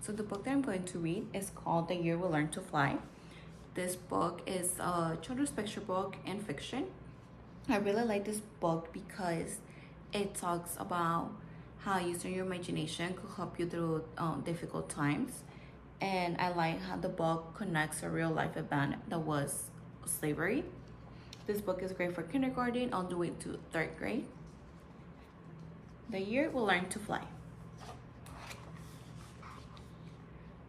So the book that I'm going to read is called The Year We Learned to Fly. This book is a children's picture book and fiction. I really like this book because it talks about how using your imagination could help you through difficult times. And I like how the book connects a real life event that was slavery. This book is great for kindergarten all the way to third grade. The Year We Learned to Fly.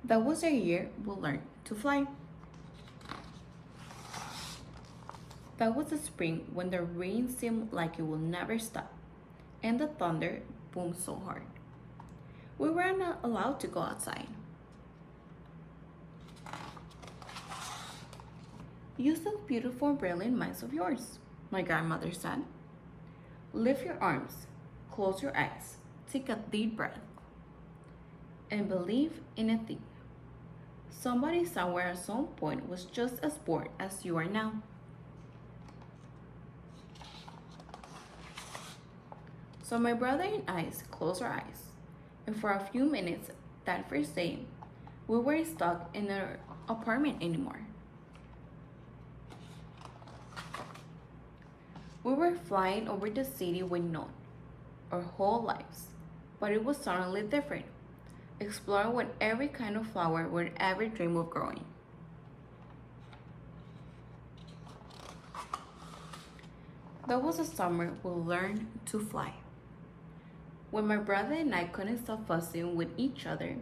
That was the year we learned to fly. That was the spring when the rain seemed like it would never stop, and the thunder boomed so hard. We were not allowed to go outside. Use those beautiful and brilliant minds of yours, my grandmother said. Lift your arms, close your eyes, take a deep breath, and believe in a thing. Somebody somewhere at some point was just as bored as you are now. So my brother and I closed our eyes, and for a few minutes that first day, we weren't stuck in our apartment anymore. We were flying over the city we known our whole lives, but it was suddenly different. Exploring with every kind of flower we'd ever dream of growing. That was the summer we learned to fly. When my brother and I couldn't stop fussing with each other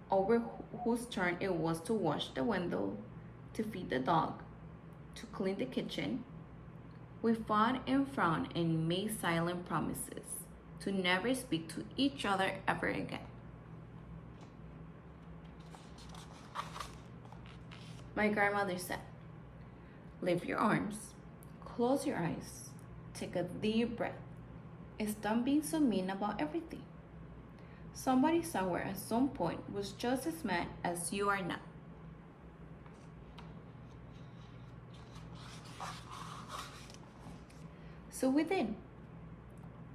over whose turn it was to wash the window, to feed the dog, to clean the kitchen, we fought and frowned and made silent promises to never speak to each other ever again. My grandmother said, lift your arms, close your eyes, take a deep breath, and stop being so mean about everything. Somebody somewhere at some point was just as mad as you are now. So we did.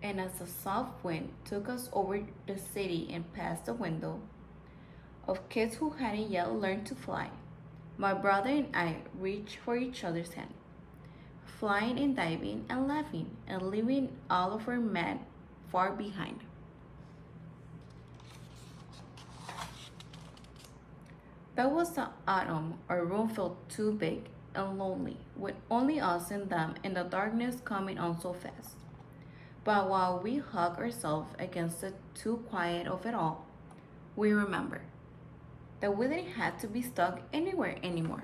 And as a soft wind took us over the city and past the window of kids who hadn't yet learned to fly, my brother and I reached for each other's hand, flying and diving and laughing and leaving all of our mad far behind. That was the autumn. Our room felt too big and lonely, with only us and them and the darkness coming on so fast. But while we hugged ourselves against the too quiet of it all, we remembered that we didn't have to be stuck anywhere anymore.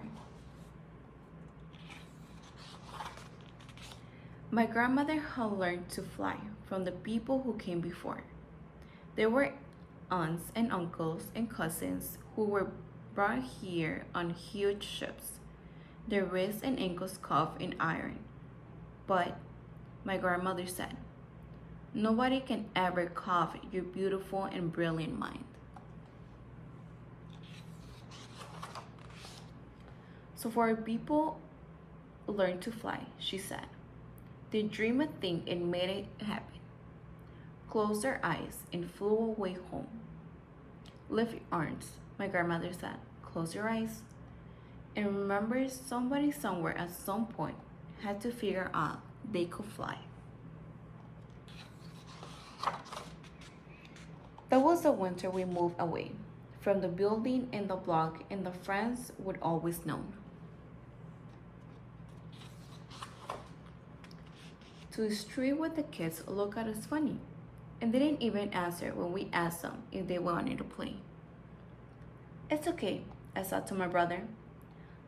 My grandmother had learned to fly from the people who came before. There were aunts and uncles and cousins who were brought here on huge ships, their wrists and ankles cuffed in iron. But, my grandmother said, nobody can ever cuff your beautiful and brilliant mind. So for our people learn to fly, she said. They dream a thing and made it happen. Closed their eyes and flew away home. Lift your arms, my grandmother said. Close your eyes. And remember, somebody somewhere at some point had to figure out they could fly. That was the winter we moved away from the building and the block and the friends we'd always known. To the street where the kids looked at us funny and didn't even answer when we asked them if they wanted to play. It's okay, I said to my brother.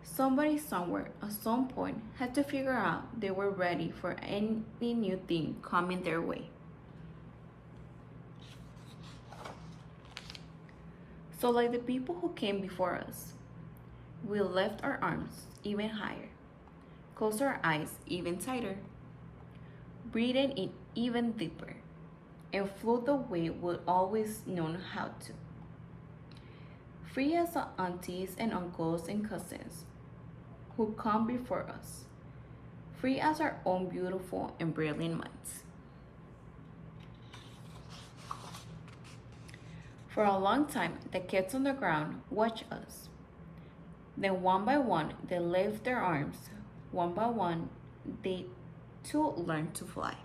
Somebody somewhere at some point had to figure out they were ready for any new thing coming their way. So like the people who came before us, we lift our arms even higher, close our eyes even tighter, breathing in even deeper, and flew the way we'd always known how to. Free as the aunties and uncles and cousins who come before us, free as our own beautiful and brilliant minds. For a long time, the kids on the ground watch us. Then one by one, they lift their arms. One by one, they too learn to fly.